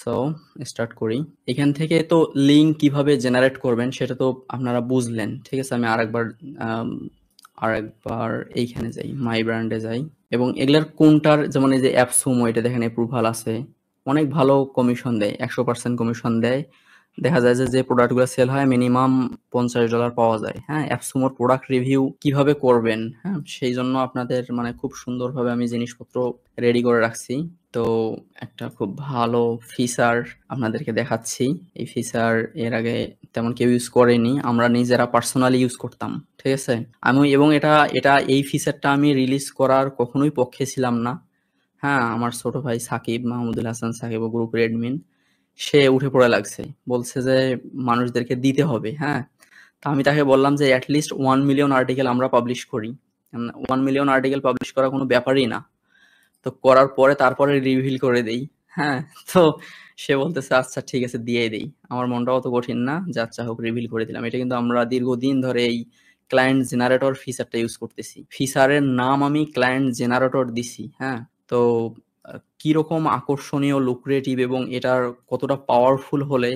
So start করি। এখান থেকে তো লিঙ্ক কিভাবে জেনারেট করবেন সেটা তো আপনারা বুঝলেন, ঠিক আছে? আমি আরেকবার এইখানে যাই, মাই ব্র্যান্ডে যাই, এবং এগুলার কোনটার, যেমন এই যে অ্যাপসুমো, এটা দেখেন অ্যাপ্রুভাল আছে, অনেক ভালো কমিশন দেয়, 100% কমিশন দেয়। দেখা যায় যে প্রোডাক্টগুলো সেল হয় মিনিমাম $50 পাওয়া যায়। হ্যাঁ, অ্যাপসুমোর প্রোডাক্ট রিভিউ কিভাবে করবেন, হ্যাঁ, সেই জন্য আপনাদের মানে খুব সুন্দরভাবে আমি জিনিসপত্র রেডি করে রাখছি। তো একটা খুব ভালো ফিচার আপনাদেরকে দেখাচ্ছি। এই ফিচার এর আগে তেমন কেউ ইউজ করেনি, আমরা নিজেরা পার্সোনালি ইউজ করতাম, ঠিক আছে? আমি এবং এটা এটা এই ফিচারটা আমি রিলিজ করার কখনোই পক্ষে ছিলাম না। হ্যাঁ, আমার ছোট ভাই সাকিব, মাহমুদুল হাসান সাকিব, ও গ্রুপের অ্যাডমিন, সে উঠে পড়ে লাগছে, বলছে যে মানুষদেরকে দিতে হবে। হ্যাঁ, তা আমি তাকে বললাম যে অ্যাটলিস্ট 1 মিলিয়ন আর্টিকেল আমরা পাবলিশ করি। 1 মিলিয়ন আর্টিকেল পাবলিশ করা কোনো ব্যাপারই না। তো করার পরে তারপরে রিভিল করে দেই। হ্যাঁ, তো সে বলতেছে আচ্ছা ঠিক আছে দিয়েই দেই। আমার মনটাও তো কঠিন না যে আচ্ছা হোক, রিভিল করে দিলাম। এটা কিন্তু আমরা দীর্ঘদিন ধরে এই ক্লায়েন্ট জেনারেটর ফিচারটা ইউজ করতেছি। ফিচারের নাম আমি ক্লায়েন্ট জেনারেটর দিছি। হ্যাঁ, তো কিরকম আকর্ষণীয়, লুক্রেটিভ এবং এটার কতটা পাওয়ারফুল হলে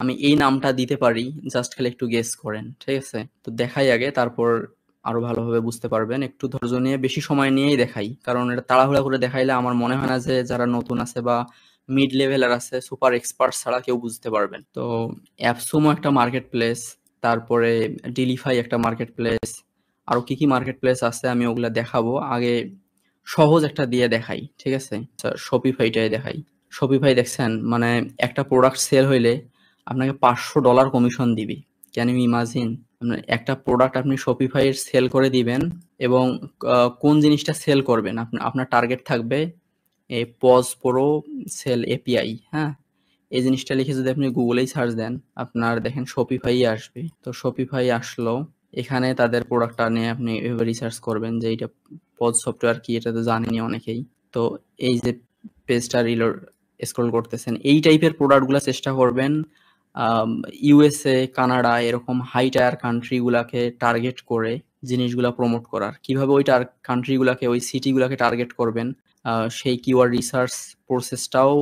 আমি এই নামটা দিতে পারি, জাস্ট খালি একটু গেস করেন, ঠিক আছে? তো দেখাই আগে, তারপর আরো ভালোভাবে বুঝতে পারবেন। একটু ধৈর্য নিয়ে, বেশি সময় নিয়েই দেখাই, কারণ এটা তাড়াহুড়া করে দেখাইলে আমার মনে হয় না যে যারা নতুন আছে বা মিড লেভেলের আছে, সুপার এক্সপার্ট ছাড়া কেউ বুঝতে পারবেন। তো অ্যাপসুমো একটা মার্কেট প্লেস, তারপরে ডিলিফাই একটা মার্কেট প্লেস, আরো কি কি মার্কেট প্লেস আছে আমি ওগুলা দেখাবো। আগে সহজ একটা দিয়ে দেখাই, ঠিক আছে? শপিফাইটাই দেখাই। শপিফাই দেখছেন, মানে একটা প্রোডাক্ট সেল হইলে আপনাকে $500 কমিশন দিবে। Can you imagine? একটা প্রোডাক্ট আপনি শপিফাই এর সেল করে দিবেন, এবং কোন জিনিসটা সেল করবেন আপনার টার্গেট থাকবে এই পজ প্রো সেল এপিআই। হ্যাঁ, এই জিনিসটা লিখে যদি আপনি গুগলেই সার্চ দেন, আপনার দেখেন শপিফাই আসবে। তো শপিফাই আসলো, এখানে তাদের প্রোডাক্টটা নিয়ে আপনি এভাবে রিসার্চ করবেন যে এটা পজ সফটওয়্যার কি, এটা তো জানেনি অনেকেই। তো এই যে পেজটা রিলোড স্ক্রল করতেছেন, এই টাইপের প্রোডাক্টগুলো চেষ্টা করবেন ইউএসএ, কানাডা, এরকম হাই টায়ার কান্ট্রি গুলাকে টার্গেট করে জিনিসগুলা প্রমোট করার। কিভাবে ওই কান্ট্রি গুলাকে, ওই সিটি গুলাকে টার্গেট করবেন, সেই কিওয়ার্ড রিসার্চ প্রসেসটাও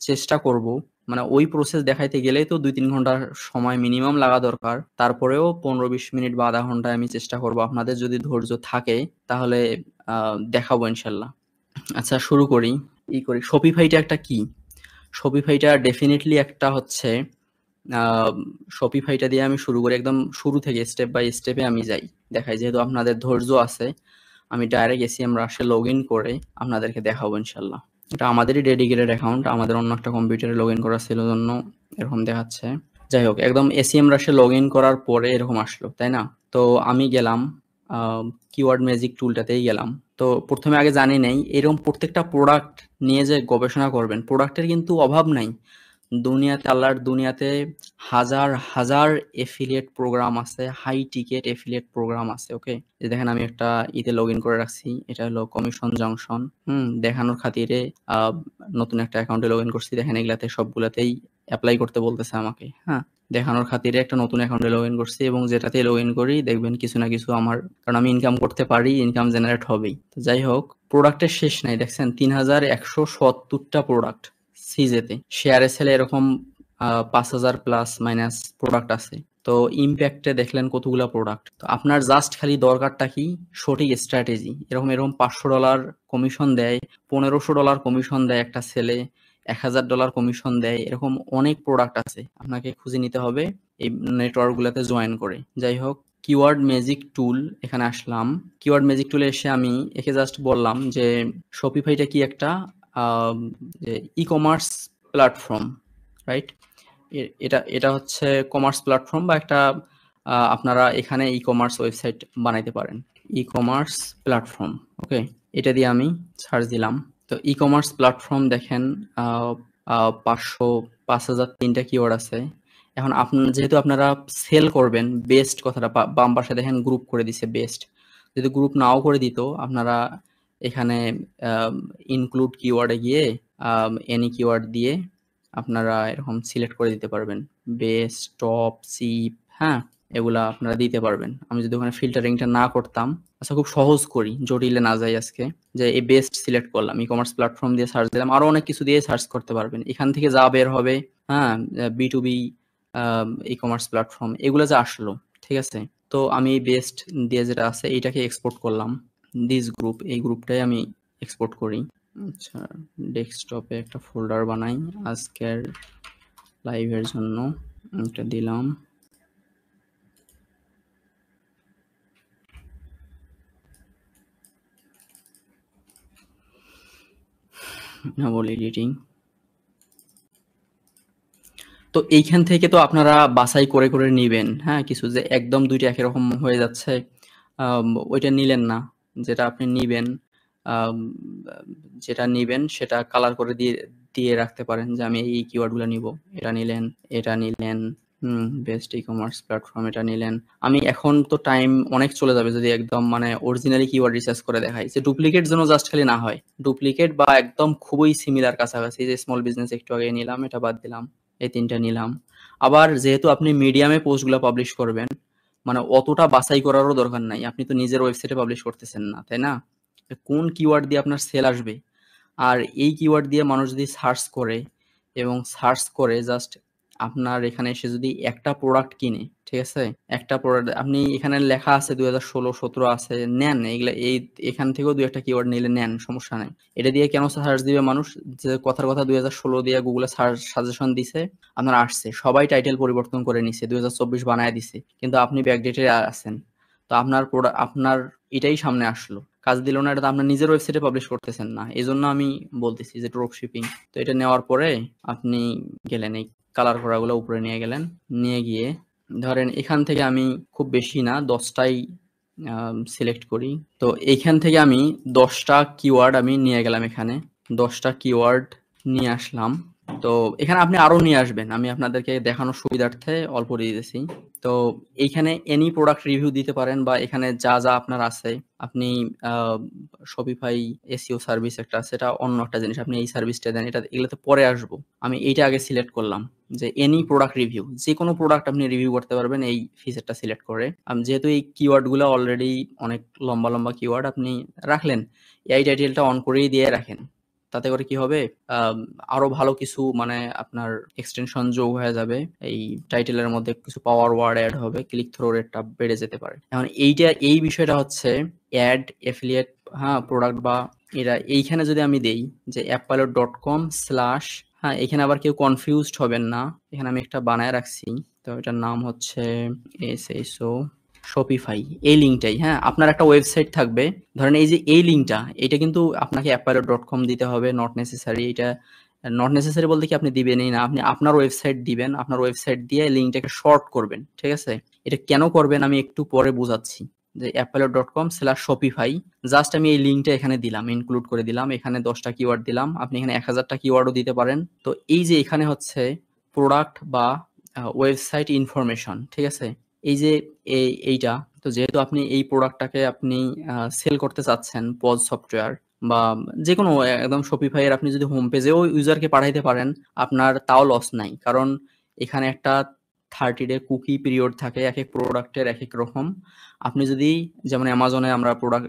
চেষ্টা করব। মানে ওই প্রসেস দেখাইতে গেলেই তো 2-3 ঘন্টার সময় মিনিমাম লাগা দরকার। তারপরেও 15-20 মিনিট বা আধা ঘন্টায় আমি চেষ্টা করব, আপনাদের যদি ধৈর্য থাকে তাহলে দেখাবো ইনশাল্লাহ। আচ্ছা শুরু করি। শপিফাইটা একটা কি? শপিফাইটা ডেফিনেটলি একটা হচ্ছে, শপিফাইটা দিয়ে আমি শুরু করি, একদম শুরু থেকে স্টেপ বাই স্টেপে আমি যাই, দেখাই। যেহেতু আপনাদের ধৈর্য আছে, আমি ডাইরেক্ট এসিএম রাশে লগ ইন করে আপনাদেরকে দেখাবো ইনশাল্লাহ। এটা আমাদেরই ডেডিকেটেড অ্যাকাউন্ট, আমাদের অন্য একটা কম্পিউটারে লগ ইন করা ছিল জন্য এরকম দেখাচ্ছে। যাই হোক, একদম এসিএম রাশে লগ ইন করার পরে এরকম আসলো, তাই না? তো আমি গেলাম কিওয়ার্ড ম্যাজিক টুলটাতেই গেলাম। তো প্রথমে আগে জানি নেই, এরকম প্রত্যেকটা প্রোডাক্ট নিয়ে যে গবেষণা করবেন, প্রোডাক্টের কিন্তু অভাব নাই দুনিয়াতে। আল্লাহর দুনিয়াতে হাজার হাজার এফিলিয়েট প্রোগ্রাম আছে, হাই টিকেট এফিলিয়েট প্রোগ্রাম আছে। ওকে, যে দেখেন আমি একটা ইতে লগ ইন করে রাখছি, এটা হলো কমিশন জংশন। দেখানোর খাতিরে নতুন একটা অ্যাকাউন্টে লগ ইন করছি। দেখেন এগুলাতে সবগুলাতেই অ্যাপ্লাই করতে বলতেছে আমাকে। হ্যাঁ, দেখানোর খাতিরে একটা নতুন অ্যাকাউন্টে লগ ইন করছি, এবং যেটাতেই লগ ইন করি দেখবেন কিছু না কিছু আমার, কারণ আমি ইনকাম করতে পারি, ইনকাম জেনারেট হবেই। তো যাই হোক, প্রোডাক্টের শেষ নাই, দেখছেন 3170টা প্রোডাক্ট সিজেতে। শেয়ারে সেলে এরকম 5000 প্লাস মাইনাস প্রোডাক্ট আছে। তো ইম্প্যাক্টে দেখলেন কতগুলা প্রোডাক্ট। তো আপনার জাস্ট খালি দরকারটা কি? সঠিক স্ট্র্যাটেজি। এরকম এরকম $500 কমিশন দেয়, $1500 কমিশন দেয় একটা সেলে, $1000 কমিশন দেয়, এরকম অনেক প্রোডাক্ট আছে, আপনাকে খুঁজে নিতে হবে এই নেটওয়ার্ক গুলাতে জয়েন করে। যাই হোক, কিওয়ার্ড ম্যাজিক টুল, এখানে আসলাম। কিওয়ার্ড ম্যাজিক টুলে এসে আমি একে জাস্ট বললাম যে শপিফাইটা কি একটা ই কমার্স প্ল্যাটফর্ম, রাইট? এটা এটা হচ্ছে কমার্স প্ল্যাটফর্ম, বা একটা আপনারা এখানে ই কমার্স ওয়েবসাইট বানাইতে পারেন। ই কমার্স প্ল্যাটফর্ম, ওকে, এটা দিয়ে আমি সার্চ দিলাম। তো ই কমার্স প্ল্যাটফর্ম দেখেন 500 5000 তিনটা কিওয়ার্ড আছে। এখন যেহেতু আপনারা সেল করবেন, বেস্ট কথাটা বাম পাশে দেখেন গ্রুপ করে দিছে বেস্ট। যদি গ্রুপ নাও করে দিত, আপনারা এখানে ইনক্লুড কিওয়ার্ডে গিয়ে এনি কিওয়ার্ড দিয়ে আপনারা এরকম সিলেক্ট করে দিতে পারবেন, বেস্ট, টপ, চিপ। হ্যাঁ, এগুলা আপনারা দিতে পারবেন। আমি যদি ওখানে ফিল্টারিংটা না করতাম, আচ্ছা খুব সহজ করি, জটিলে না যাই আজকে, যে এই বেস্ট সিলেক্ট করলাম, ই-কমার্স প্ল্যাটফর্ম দিয়ে সার্চ দিলাম, আরো অনেক কিছু দিয়ে সার্চ করতে পারবেন। এখান থেকে যা বের হবে, হ্যাঁ, B2B ই-কমার্স প্ল্যাটফর্ম এগুলো যা আসলো, ঠিক আছে? তো আমি বেস্ট দিয়ে যেটা আছে এইটাকে এক্সপোর্ট করলাম, দিস গ্রুপ, এই গ্রুপটাই আমি এক্সপোর্ট করি। আচ্ছা, ডেস্কটপে একটা ফোল্ডার বানাই আজকের লাইভের জন্য, এটা দিলাম। বল এডিটিং। তো এইখান থেকে তো আপনারা বাছাই করে করে নিবেন, হ্যাঁ, কিছু যে একদম দুইটা একই রকম হয়ে যাচ্ছে, ওইটা নিলেন না। যেটা আপনি নিবেন, আম, যেটা নিবেন সেটা কালার করে দিয়ে দিয়ে রাখতে পারেন, যে আমি এই কিওয়ার্ডগুলো নিব। এটা নিলেন, এটা নিলেন, বেস্ট ই কমার্স প্ল্যাটফর্ম এটা নিলেন। আমি এখন তো টাইম অনেক চলে যাবে যদি একদম মানে অরিজিনালি কিওয়ার্ড রিসার্চ করে দেখাই, যে ডুপ্লিকেট যেন জাস্ট খালি না হয়, ডুপ্লিকেট বা একদম খুবই সিমিলার কাছাকাছি, যে স্মল বিজনেস একটু আগে নিলাম, এটা বাদ দিলাম, এই তিনটা নিলাম। আবার যেহেতু আপনি মিডিয়ামে পোস্টগুলো পাবলিশ করবেন, মানে অতটা বাছাই করারও দরকার নাই, আপনি তো নিজের ওয়েবসাইটে পাবলিশ করতেছেন না, তাই না? কোন কিওয়ার্ড দিয়ে আপনার সেল আসবে, আর এই কিওয়ার্ড দিয়ে মানুষ যদি সার্চ করে, এবং সার্চ করে জাস্ট আপনার এখানে এসে যদি একটা প্রোডাক্ট কিনে, ঠিক আছে, একটা প্রোডাক্ট আপনি এখানে লেখা আছে 2016-17 আছে, নেন এইগুলা, এই এখান থেকেও দুই একটা কিওয়ার্ড নিলে নেন, সমস্যা নাই। এটা দিয়ে কেন সার্চ দিবে মানুষ, যে কথার কথা 2016 দিয়ে গুগলে সার্চ সাজেশন দিছে, আপনার আসছে, সবাই টাইটেল পরিবর্তন করে নিছে, 2024 বানায় দিছে, কিন্তু আপনি ব্যাকডেটে আছেন। তো আপনার প্রোডাক্ট, আপনার এটাই সামনে আসলো, কাজ দিল না, এটা তো আপনার নিজের ওয়েবসাইটে পাবলিশ করতেছেন না, এই জন্য আমি বলতেছি যে ড্রপ শিপিং। তো এটা নেওয়ার পরে আপনি গেলেন, এই কালার করাগুলো উপরে নিয়ে গেলেন, নিয়ে গিয়ে ধরেন এখান থেকে আমি খুব বেশি না 10টাই সিলেক্ট করি। তো এইখান থেকে আমি 10টা কিওয়ার্ড আমি নিয়ে গেলাম, এখানে 10টা কিওয়ার্ড নিয়ে আসলাম। তো এখানে আপনি আরো নিয়ে আসবেন, আমি আপনাদেরকে দেখানোর সুবিধার্থে অল্প দিয়ে দিতেছি। তো এইখানে এনি প্রোডাক্ট রিভিউ দিতে পারেন, বা এখানে যা যা আপনার আছে, আপনি শপিফাই এসইও সার্ভিস একটা আছে, এটা অন্য একটা জিনিস, আপনি এই সার্ভিসটা দেন, এটা এগুলোতে পরে আসবো। আমি এইটা আগে সিলেক্ট করলাম, যে এনি প্রোডাক্ট রিভিউ, যে কোনো প্রোডাক্ট আপনি রিভিউ করতে পারবেন এই ফিচারটা সিলেক্ট করে। যেহেতু এই কিওয়ার্ড গুলো অলরেডি অনেক লম্বা লম্বা কিওয়ার্ড, আপনি রাখলেন, এই টাইটেলটা অন করেই দিয়ে রাখেন, তাতে করে কি হবে, আম, আরো ভালো কিছু মানে আপনার এক্সটেনশন যোগ হয়ে যাবে, এই টাইটেলের মধ্যে কিছু পাওয়ার ওয়ার্ড অ্যাড হবে, ক্লিক থ্রো রেটটা বেড়ে যেতে পারে। এখন এইটা, এই বিষয়টা হচ্ছে অ্যাড এফিলিয়েট, হ্যাঁ, প্রোডাক্ট বা এরা, এইখানে যদি আমি দেই যে appalot.com স্ল্যাশ, হ্যাঁ, এখানে আবার কেউ কনফিউজড হবেন না, এখানে আমি একটা বানায় রাখছি, তো এটার নাম হচ্ছে এসএসও শপিফাই, এই লিঙ্কটাই, হ্যাঁ, আপনার একটা ওয়েবসাইট থাকবে, ধরেন এই যে এই লিঙ্কটা, এটা কিন্তু আপনাকে appalot.com দিতে হবে, নট নেসেসারি। এটা নট নেসেসারি বলতে কি আপনি দিবেনই না, আপনি আপনার ওয়েবসাইট দিবেন, আপনার ওয়েবসাইট দিয়ে লিঙ্কটাকে শর্ট করবেন, ঠিক আছে? এটা কেন করবেন আমি একটু পরে বোঝাচ্ছি। যে appalot.com/shopify, জাস্ট আমি এই লিঙ্কটা এখানে দিলাম, ইনক্লুড করে দিলাম, এখানে 10টা কিওয়ার্ড দিলাম, আপনি এখানে 1000টা কিওয়ার্ডও দিতে পারেন। তো এই যে এখানে হচ্ছে প্রোডাক্ট বা ওয়েবসাইট ইনফরমেশন, ঠিক আছে, এই যে এইটা, তো যেহেতু আপনি এই প্রোডাক্টটাকে আপনি সেল করতে চাচ্ছেন পজ সফটওয়্যার বা যে কোনো একদম শপিফাই এর, আপনি যদি হোম পেজেও ইউজারকে পাঠাইতে পারেন, আপনার তাও লস নাই, কারণ এখানে একটা 30 ডে কুকি পিরিয়ড থাকে, এক এক প্রোডাক্টের এক এক রকম। আপনি যদি যেমন অ্যামাজনে আমরা প্রোডাক্ট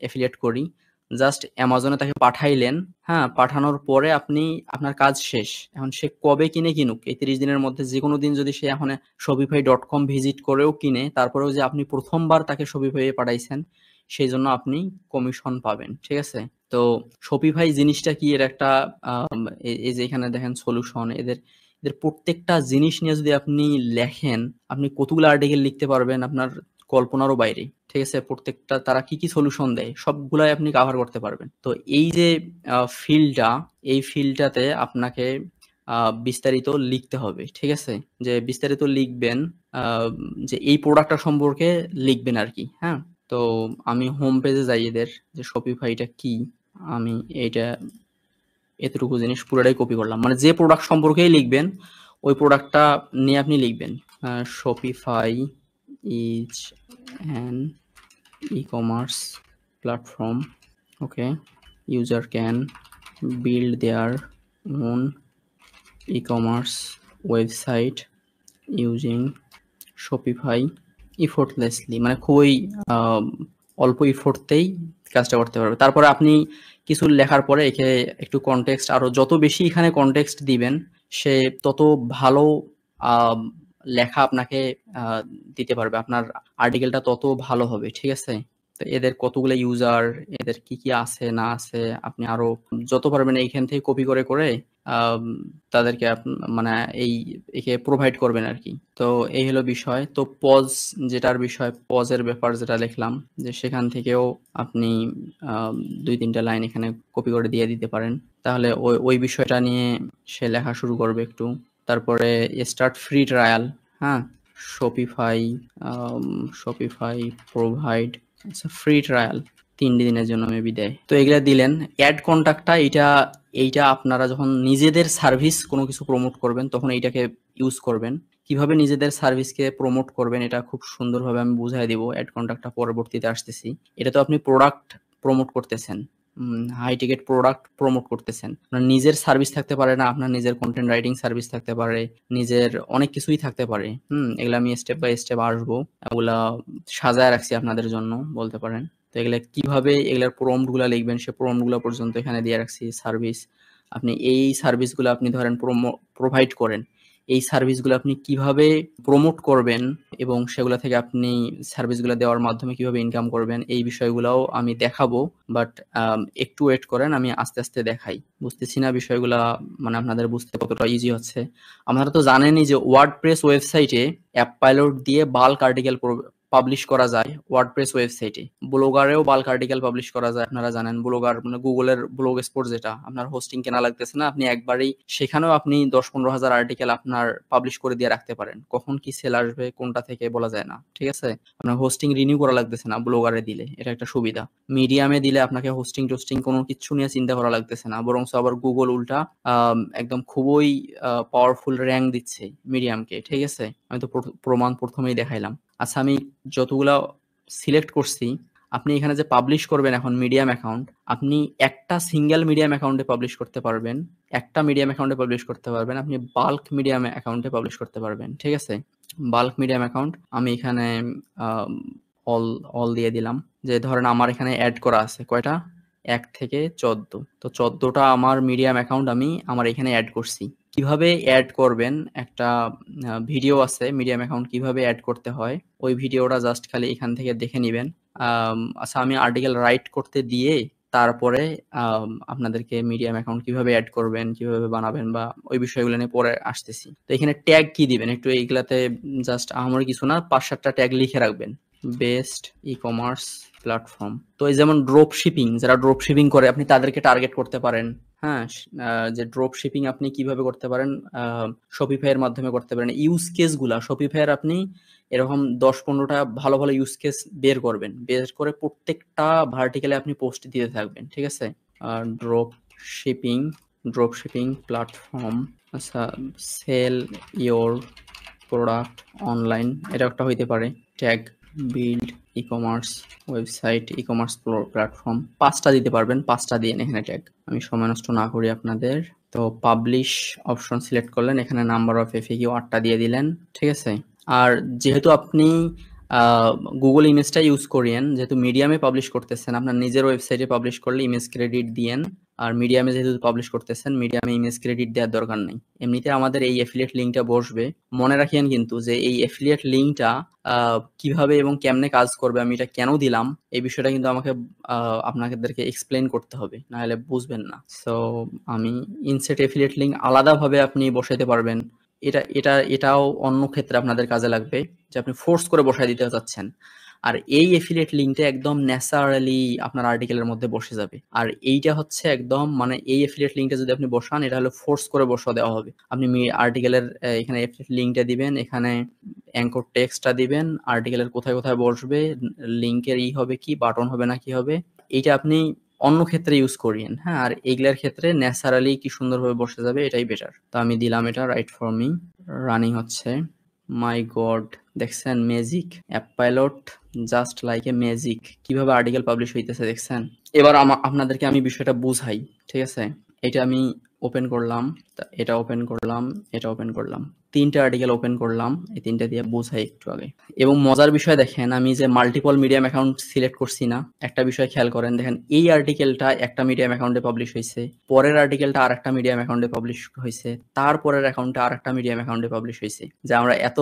এফিলিয়েট করি, জাস্ট অ্যামাজনে তাকে পাঠাইলেন, হ্যাঁ, পাঠানোর পরে আপনি, আপনার কাজ শেষ। এখন সে কবে কিনে কিনুক, এই 30 দিনের মধ্যে যে কোনো দিন যদি সে এখন shopify.com ভিজিট করেও কিনে, তারপরেও যে আপনি প্রথমবার তাকে শপিফাই এ পাঠাইছেন, সেই জন্য আপনি কমিশন পাবেন, ঠিক আছে? তো শপিফাই জিনিসটা কি, এর একটা এই যে এখানে দেখেন সলিউশন, এদের এদের প্রত্যেকটা জিনিস নিয়ে যদি আপনি লেখেন, আপনি কতগুলো আর্টিকেল লিখতে পারবেন আপনার কল্পনারও বাইরে, ঠিক আছে? প্রত্যেকটা তারা কি কি সলিউশন দেয় সবগুলাই আপনি কাভার করতে পারবেন। তো এই যে ফিল্ডটা, এই ফিল্ডটাতে আপনাকে বিস্তারিত লিখতে হবে, ঠিক আছে? যে বিস্তারিত লিখবেন, আহ, যে এই প্রোডাক্টটা সম্পর্কে লিখবেন আর কি, হ্যাঁ। তো আমি হোম পেজে যাই এদের, যে শপিফাইটা কি, আমি এইটা এতটুকু জিনিস পুরোটাই কপি করলাম, মানে যে প্রোডাক্ট সম্পর্কেই লিখবেন ওই প্রোডাক্টটা নিয়ে আপনি লিখবেন, Shopify is an e-commerce platform, okay, user can build their own e-commerce website using Shopify effortlessly মানে খুবই আহ, অল্প ইফোর্টতেই কাজটা করতে পারবে। তারপরে আপনি কিছু লেখার পরে একে একটু কনটেক্সট, আরো যত বেশি এখানে কনটেক্সট দিবেন সে তত ভালো আহ, লেখা আপনাকে আহ, দিতে পারবে, আপনার আর্টিকেলটা তত ভালো হবে, ঠিক আছে? তো এদের কতগুলো ইউজার, এদের কি কি আছে না আছে, আপনি আরো যত পারবেন এইখান থেকে কপি করে করে আম, তাদেরকে মানে এই একে প্রোভাইড করবেন আর কি। তো এই হলো বিষয়। তো পজ, যেটার বিষয় পজের ব্যাপার যেটা লিখলাম, যে সেখান থেকেও আপনি আম, 2-3টা লাইন এখানে কপি করে দিয়ে দিতে পারেন। তাহলে ওই ওই বিষয়টা নিয়ে সে লেখা শুরু করবে একটু। তারপরে স্টার্ট ফ্রি ট্রায়াল, হ্যাঁ, Shopify, Shopify provide free trial 3 দিনের জন্য মেবি দেয়। তো এগুলা দিলেন। অ্যাড কন্টাক্টটা এইটা, এইটা আপনারা যখন নিজেদের সার্ভিস কোনো কিছু প্রমোট করবেন তখন এইটাকে ইউজ করবেন। কিভাবে নিজেদের সার্ভিসকে প্রমোট করবেন এটা খুব সুন্দরভাবে আমি বুঝাই দিব, অ্যাড কন্টাক্টটা পরবর্তীতে আসতেছি। এটা তো আপনি প্রোডাক্ট প্রমোট করতেছেন, হাই টিকেট প্রোডাক্ট প্রমোট করতেছেন। আপনার নিজের সার্ভিস থাকতে পারে না, আপনার নিজের কন্টেন্ট রাইটিং সার্ভিস থাকতে পারে, নিজের অনেক কিছুই থাকতে পারে। এগুলো আমি স্টেপ বাই স্টেপ আসবো, এগুলা সাজায় রাখছি আপনাদের জন্য বলতে পারেন। তো এগুলা কিভাবে এগুলার প্রম্পট গুলা লিখবেন সে প্রম্পট গুলা পর্যন্ত এখানে দিয়ে রাখছি। সার্ভিস, আপনি এই সার্ভিস গুলো আপনি ধরেন প্রোভাইড করেন, এই সার্ভিস গুলো আপনি কিভাবে প্রমোট করবেন এবং সেগুলো থেকে আপনি সার্ভিস গুলো দেওয়ার মাধ্যমে কিভাবে ইনকাম করবেন এই বিষয়গুলোও আমি দেখাবো। বাট একটু ওয়েট করেন, আমি আস্তে আস্তে দেখাই। বুঝতেছি না বিষয়গুলা মানে আপনাদের বুঝতে কতটা ইজি হচ্ছে। আপনারা তো জানেনই যে ওয়ার্ডপ্রেস ওয়েবসাইটে অ্যাপ পাইলট দিয়ে বাল্ক আর্টিকেল পাবলিশ করা যায়। ওয়ার্ডপ্রেস ওয়েবসাইটে ব্লগারেও বাল্ক আর্টিকেল পাবলিশ করা যায়, আপনারা জানেন। ব্লগার মানে গুগলের ব্লগ স্পট, যেটা আপনার হোস্টিং কেনা লাগতেছে না, আপনি একবারেই সেখানেও আপনি 10-15 হাজার আর্টিকেল আপনার পাবলিশ করে দিয়ে রাখতে পারেন। কখন কি সেল আসবে কোনটা থেকে বলা যায় না, ঠিক আছে? আপনার হোস্টিং রিনিউ করা লাগতেছে না ব্লগারে দিলে, এটা একটা সুবিধা। মিডিয়ামে দিলে আপনাকে হোস্টিং টোস্টিং কোনো কিছু নিয়ে চিন্তা করা লাগতেছে না, বরং আবার গুগল উল্টা একদম খুবই পাওয়ারফুল র্যাঙ্ক দিচ্ছে মিডিয়ামকে, ঠিক আছে? আমি তো প্রমাণ প্রথমেই দেখাইলাম। আচ্ছা, আমি যতগুলা সিলেক্ট করছি, আপনি এখানে যে পাবলিশ করবেন এখন মিডিয়াম অ্যাকাউন্ট, আপনি একটা সিঙ্গেল মিডিয়াম অ্যাকাউন্টে পাবলিশ করতে পারবেন, একটা মিডিয়াম অ্যাকাউন্টে পাবলিশ করতে পারবেন, আপনি বাল্ক মিডিয়াম অ্যাকাউন্টে পাবলিশ করতে পারবেন, ঠিক আছে? বাল্ক মিডিয়াম অ্যাকাউন্ট আমি এখানে অল অল দিয়ে দিলাম। যে ধরেন আমার এখানে অ্যাড করা আছে কয়টা, 1 থেকে 14, তো 14টা আমার মিডিয়াম অ্যাকাউন্ট আমি আমার এখানে অ্যাড করছি। কিভাবে অ্যাড করবেন, একটা ভিডিও আছে মিডিয়াম অ্যাকাউন্ট কিভাবে অ্যাড করতে হয়, ওই ভিডিওটা জাস্ট খালি এখান থেকে দেখে নিবেন। আচ্ছা, আমি আর্টিকেল রাইট করতে দিয়ে তারপরে আপনাদেরকে মিডিয়াম অ্যাকাউন্ট কিভাবে অ্যাড করবেন, কিভাবে বানাবেন বা ওই বিষয়গুলো নিয়ে পরে আসতেছি। তো এখানে ট্যাগ কি দিবেন একটু এইগুলাতে, জাস্ট আহামরি কিছু না, 5-7টা ট্যাগ লিখে রাখবেন। বেস্ট ই কমার্স প্ল্যাটফর্ম, তো এই যেমন ড্রপ শিপিং, যারা ড্রপ শিপিং করে আপনি তাদেরকে টার্গেট করতে পারেন। হ্যাঁ, যে ড্রপ শিপিং আপনি কিভাবে করতে পারেন, শপিফাই এর মাধ্যমে করতে পারেন। ইউজ কেস গুলা শপিফাই এর আপনি এরকম 10-15টা ভালো ভালো ইউজ কেস বের করবেন, বের করে প্রত্যেকটা ভার্টিক্যালে আপনি পোস্ট দিতে থাকবেন, ঠিক আছে? Drop shipping, drop shipping platform, আচ্ছা, সেল ইওর প্রোডাক্ট অনলাইন, এটা একটা হইতে পারে tag. Build e commerce website, e commerce platform, 5টা দিতে পারবেন, 5টা দিয়ে এখানে ট্যাগ। আমি সময় নষ্ট না করি আপনাদের। তো পাবলিশ অপশন সিলেক্ট করলেন, এখানে নাম্বার অফ এফএকিউ 8টা দিয়ে দিলেন, ঠিক আছে? আর যেহেতু আপনি গুগল ইমেজটা ইউজ করিয়েন, যেহেতু মিডিয়ামে পাবলিশ করতেছেন, আপনার নিজের ওয়েবসাইটে পাবলিশ করলে ইমেজ ক্রেডিট দিয়েন। আর মিডিয়ামে যেহেতু পাবলিশ করতেছেন, মিডিয়ামে ইমেজ ক্রেডিট দেওয়ার দরকার নেই। এমনিতে আমাদের এই এফিলিয়েট লিঙ্কটা বসবে। মনে রাখিয়েন কিন্তু যে এই এফিলিয়েট লিঙ্কটা কিভাবে এবং কেমনে কাজ করবে, আমি এটা কেন দিলাম, এই বিষয়টা কিন্তু আমাকে আপনাদেরকে এক্সপ্লেন করতে হবে, না হলে বুঝবেন না। সো আমি ইনসেট এফিলিয়েট লিঙ্ক আলাদাভাবে আপনি বসাইতে পারবেন। এটাও অন্য ক্ষেত্রে আপনাদের কাজে লাগবে, যে আপনি ফোর্স করে বসায় দিতে চাচ্ছেন। আর এই এফিলিয়েট লিঙ্কটা একদম ন্যাচারালি আপনার আর্টিকেলের মধ্যে বসে যাবে। আর এইটা হচ্ছে একদম মানে এই এফিলিয়েট লিঙ্কটা যদি আপনি বসান, এটা হলো ফোর্স করে বসা দেওয়া হবে। আপনি আর্টিকেলের এখানে এফিলিয়েট লিঙ্কটা দিবেন, এখানে অ্যাঙ্কর টেক্সটটা দিবেন, আর্টিকেলের কোথায় কোথায় বসবে, লিঙ্কের হবে কি, বাটন হবে না কি হবে, এইটা আপনি অন্য ক্ষেত্রে ইউজ করিয়েন। হ্যাঁ, আর এইগুলার ক্ষেত্রে ন্যাচারালি কি সুন্দরভাবে বসে যাবে, এটাই বেটার। তো আমি দিলাম এটা, রাইট ফর মি, রানিং হচ্ছে। মাই গড, দেখছেন magic, app pilot just like a magic, কিভাবে আর্টিকেল পাবলিশ হইতেছে দেখছেন? এবার আপনাদেরকে আমি বিষয়টা বুঝাই, ঠিক আছে? এটা আমি ওপেন করলাম, এটা ওপেন করলাম, এটা ওপেন করলাম, 3টা আর্টিকেল ওপেন করলাম। এই 3টা দিয়ে বোঝাই একটু আগে। এবং মজার বিষয় দেখেন, আমি যে মাল্টিপল মিডিয়াম অ্যাকাউন্ট সিলেক্ট করছি না, একটা বিষয় খেয়াল করেন, দেখেন এই আর্টিকেলটা একটা মিডিয়াম অ্যাকাউন্টে পাবলিশ হয়েছে, পরের আর্টিকেলটা আরেকটা মিডিয়াম অ্যাকাউন্টে পাবলিশ হয়েছে, তারপরের অ্যাকাউন্টে আরেকটা মিডিয়াম অ্যাকাউন্টে পাবলিশ হয়েছে। যে আমরা এত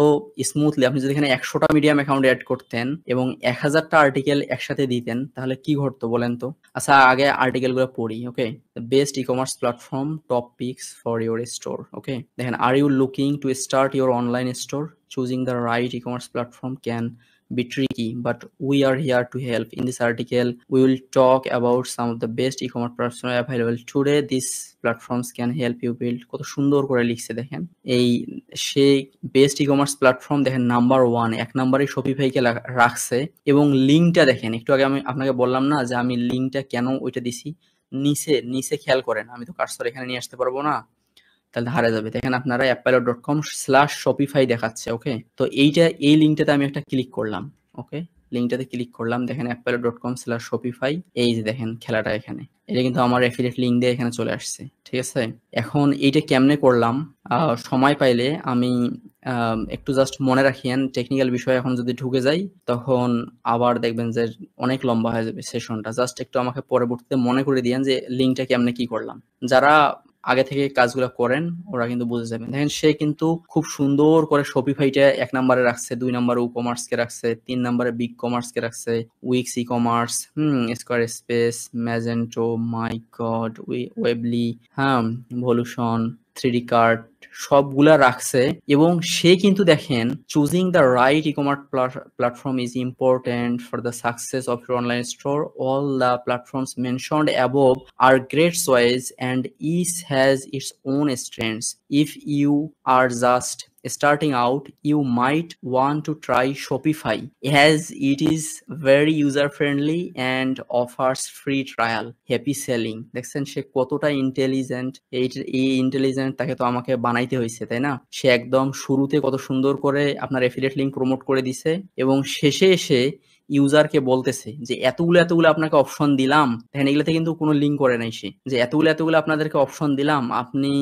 স্মুথলি, আপনি যদি এখানে 100টা মিডিয়াম অ্যাকাউন্ট অ্যাড করতেন এবং 1000টা আর্টিকেল একসাথে দিতেন, তাহলে কি ঘটতো বলেন তো? আচ্ছা, আগে আর্টিকেলগুলো পড়ি। ওকে, the best e-commerce platform, top picks for your store. Okay, দেখেন, are you looking to start your online store? Choosing the right e-commerce platform can be tricky, but we are here to help. In this article, we will talk about some of the best e-commerce platforms available today. These platforms can help you build. কত সুন্দর করে লিখছে দেখেন। এই সেই best e-commerce platform দেখেন, number 1 এক নম্বরে শপিফাইকে রাখছে। এবং লিঙ্কটা দেখেন, একটু আগে আমি আপনাকে বললাম না যে আমি লিঙ্কটা কেন ওইটা দিছি, নিচে খেয়াল করেন, আমি তো কার্সর এখানে নিয়ে আসতে পারবো না, তাহলে হারা যাবে। দেখেন আপনারা appilot.com/shopify দেখাচ্ছে। ওকে, তো এই লিঙ্কটাতে আমি একটা ক্লিক করলাম। ওকে, লিঙ্কটাতে ক্লিক করলাম, দেখেন appilot.com/shopify। এই যে দেখেন খেলাটা এখানে, এটা কিন্তু আমার অ্যাফিলিয়েট লিঙ্ক দিয়ে এখানে চলে আসছে। ঠিক আছে, এখন এইটা কেমনে করলাম, সময় পাইলে আমি একটু জাস্ট মনে রাখিয়েন টেকনিক্যাল বিষয়। এখন যদি ঢুকে যাই তখন আবার দেখবেন যে অনেক লম্বা হয়ে যাবে সেশনটা। জাস্ট একটু আমাকে পরবর্তীতে মনে করে দিয়েন যে লিঙ্কটা কেমনে কি করলাম। যারা আগে থেকে কাজগুলো করেন ওরা কিন্তু বুঝে যাবেন। দেখেন, সে কিন্তু খুব সুন্দর করে শপিফাইটা 1 নম্বরে রাখছে, 2 নম্বরে ই-কমার্স কে রাখছে, 3 নম্বরে বিগ কমার্স কে রাখছে, Wix ecommerce, Squarespace, Magento, my god, Weebly, হ্যাঁ, ভলিউশন, 3D কার্ট, সবগুলা রাখছে। এবং সে কিন্তু দেখেন, choosing the right e-commerce platform is important for the success of your online store. All the platforms mentioned above are great choice and each has its own strengths. If you are just starting out, you might want to try Shopify as it is very user friendly and offers free trial. Happy selling. দেখছেন সে কতটা intelligent. এই intelligent তাকে তো আমাকে বানাইতে হয়েছে, তাই না? সে একদম শুরুতে কত সুন্দর করে আপনার এফিলিয়েট লিঙ্ক প্রমোট করে দিছে এবং শেষে এসে ইউজারকে বলতেছে যে এতগুলো আপনাকে অপশন দিলাম। দেখেন, এগুলাতে কিন্তু কোনো লিঙ্ক করে নাই সে, যে এতগুলো আপনাদেরকে অপশন দিলাম, আপনি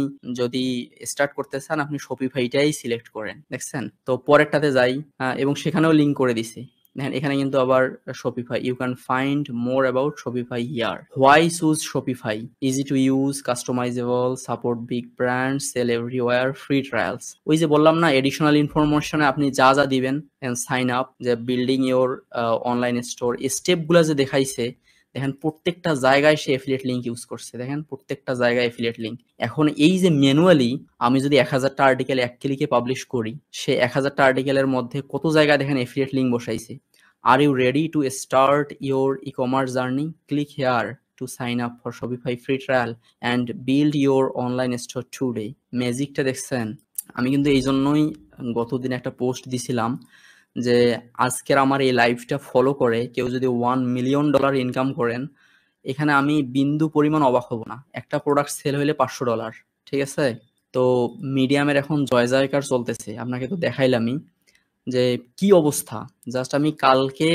যদি স্টার্ট করতে চান আপনি শপিফাইটাই সিলেক্ট করেন। দেখছেন, তো পরেরটাতে যাই, এবং সেখানেও লিঙ্ক করে দিছে। দেখেন, এখানে কিন্তু আবার Shopify, you can find more about Shopify here. Why choose Shopify? Easy to use, customisable, support big brand, sell everywhere, free trials. ওই যে বললাম না, এডিশনাল ইনফরমেশনে আপনি যা দিবেন, সাইন আপ, যে বিল্ডিং ইওর অনলাইন স্টোর, স্টেপগুলো যে দেখাইছে, দেখেন প্রত্যেকটা জায়গায় সে এফিলিয়েট লিঙ্ক ইউজ করছে। দেখেন প্রত্যেকটা জায়গায় এফিলিয়েট লিঙ্ক। এখন এই যে ম্যানুয়ালি আমি যদি 1000টা আর্টিকেল এক ক্লিকে পাবলিশ করি, সে 1000টা আর্টিকেলের মধ্যে কত জায়গায় দেখেন এফিলিয়েট লিঙ্ক বসাইছে। Are you ready to start your e-commerce journey? Click here to sign up for Shopify free trial and build your online store today. ম্যাজিকটা দেখছেন? আমি কিন্তু এই জন্যই গতদিন একটা পোস্ট দিছিলাম যে আজকের আমার এই লাইভটা ফলো করে কেউ যদি $1 মিলিয়ন ইনকাম করেন, এখানে আমি বিন্দু পরিমাণ অবাক হব না। একটা প্রোডাক্ট সেল হইলে $500। ঠিক আছে, তো মিডিয়ামের এখন জয় জয়কার চলতেছে, আপনাকে তো দেখাইলামই যে কি অবস্থা। জাস্ট আমি কালকে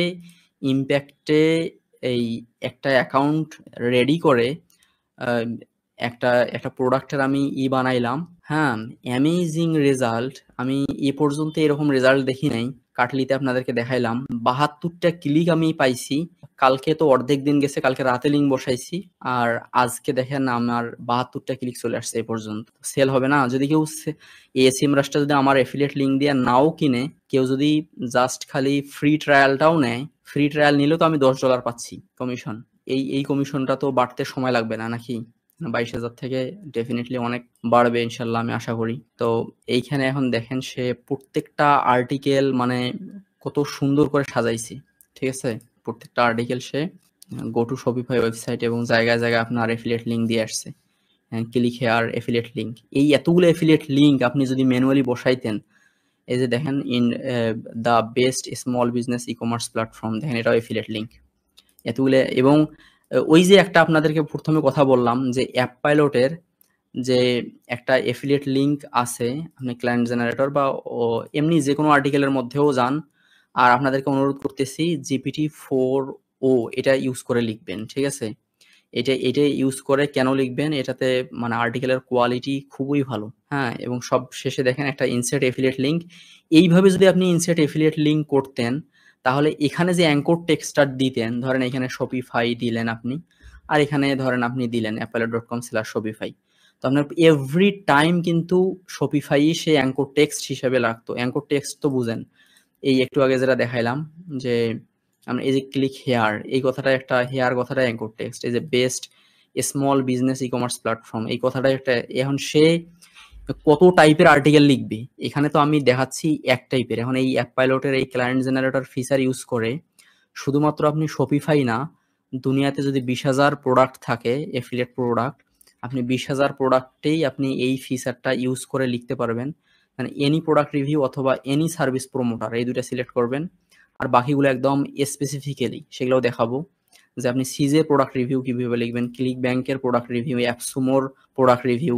ইম্প্যাক্টে এই একটা অ্যাকাউন্ট রেডি করে একটা প্রোডাক্টের আমি বানাইলাম। হ্যাঁ, অ্যামেজিং রেজাল্ট। আমি এ পর্যন্ত এরকম রেজাল্ট দেখি নাই। কাটলিতে আপনাদেরকে দেখাইলাম, 72টা ক্লিক আমি পাইছি। কালকে তো অর্ধেক দিন গেছে, কালকে রাতে লিঙ্ক বসাইছি, আর আজকে দেখেন আমার 72টা ক্লিক চলে আসছে। এ পর্যন্ত সেল হবে না। যদি কেউ এই সিমরাসটা যদি আমার এফিলিয়েট লিঙ্ক দিয়ে নাও কিনে, কেউ যদি জাস্ট খালি ফ্রি ট্রায়ালটাও নেয়, ফ্রি ট্রায়াল নিলেও তো আমি $10 পাচ্ছি কমিশন। এই কমিশনটা তো বাড়তে সময় লাগবে না নাকি? 22,000 থেকে ডেফিনেটলি অনেক বাড়বে ইনশাল্লাহ, আমি আশা করি। তো এইখানে এখন দেখেন সে প্রত্যেকটা আর্টিকেল মানে কত সুন্দর করে সাজাইছি। ঠিক আছে, প্রত্যেকটা article say go to Shopify website এবং জায়গায় জায়গায় আপনার এফিলিয়েট লিঙ্ক দিয়ে আসছে। Click here affiliate link. এই এতগুলো এফিলিয়েট লিঙ্ক আপনি যদি ম্যানুয়ালি বসাইতেন, এই যে দেখেন the best small business e-commerce platform, দেখেন এটাও এফিলিয়েট লিঙ্ক এতগুলো। এবং ওই যে একটা আপনাদেরকে প্রথমে কথা বললাম যে অ্যাপ পাইলটের যে একটা এফিলিয়েট লিঙ্ক আছে, আপনি ক্লায়েন্ট জেনারেটর বা এমনি যে কোনো আর্টিকেলের মধ্যেও যান। আর আপনাদেরকে অনুরোধ করতেছি GPT-4o এটা ইউজ করে লিখবেন। ঠিক আছে, এটা ইউজ করে কেন লিখবেন? এটাতে মানে আর্টিকেলের কোয়ালিটি খুবই ভালো, হ্যাঁ? এবং সব শেষে দেখেন একটা ইনসার্ট এফিলিয়েট লিঙ্ক। এইভাবে যদি আপনি ইনসার্ট এফিলিয়েট লিঙ্ক করতেন, তাহলে এখানে যে অ্যাঙ্কর টেক্সটটা দিতেন, ধরেন এখানে Shopify দিলেন আপনি, আর এখানে ধরেন আপনি দিলেন appaleot.com/Shopify। তো আপনার এভরি টাইম কিন্তু Shopify সেই অ্যাঙ্কর টেক্সট হিসেবে লাগতো। অ্যাঙ্কর টেক্সট তো বুঝেন। এই একটু আগে যেটা দেখাইলাম যে আমরা এই যে ক্লিক হেয়ার এই কথাটা একটা হেয়ার কথাটা অ্যাঙ্কর টেক্সট, এই যে best small business e-commerce platform এই কথাটা একটা। এখন সে কত টাইপের আর্টিকেল লিখবে, এখানে তো আমি দেখাচ্ছি এক টাইপের। এখন এই অ্যাপ পাইলটের এই ক্লায়েন্ট জেনারেটর ফিচার ইউজ করে শুধুমাত্র আপনি Shopify না, দুনিয়াতে যদি 20,000 প্রোডাক্ট থাকে এফিলিয়েট প্রোডাক্ট, আপনি 20,000 প্রোডাক্টেই আপনি এই ফিচারটা ইউজ করে লিখতে পারবেন। মানে এনি প্রোডাক্ট রিভিউ অথবা এনি সার্ভিস প্রমোটার এই 2টা সিলেক্ট করবেন। আর বাকিগুলো একদম স্পেসিফিক্যালি সেগুলোও দেখাবো। যে আপনি সিজের প্রোডাক্ট রিভিউ কিভাবে লিখবেন, ক্লিক ব্যাংকের প্রোডাক্ট রিভিউ, অ্যাপসুমোর product review.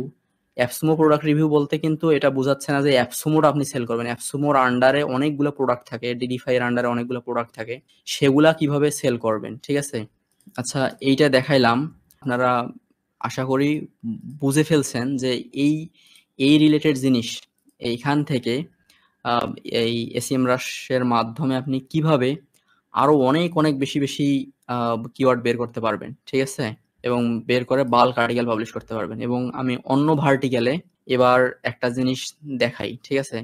AppSumo product review বলতে কিন্তু এটা বোঝাচ্ছে না যে অ্যাপসুমোর আপনি সেল করবেন। অ্যাপসুমোর আন্ডারে অনেকগুলো প্রোডাক্ট থাকে, ডিডিফাই এর আন্ডারে অনেকগুলো প্রোডাক্ট থাকে। সেগুলা কিভাবে সেল করবেন, ঠিক আছে? আচ্ছা, এইটা দেখাইলাম। আপনারা আশা করি বুঝে ফেলছেন যে এই রিলেটেড জিনিস এইখান থেকে আহ, এই SEMrush এর মাধ্যমে আপনি কিভাবে আরো অনেক বেশি কিওয়ার্ড বের করতে পারবেন, ঠিক আছে? এবং বের করে বাল্ক আর্টিকেল পাবলিশ করতে পারবেন। এবং আমি অন্য ভার্টিক্যালে এবার একটা জিনিস দেখাই, ঠিক আছে?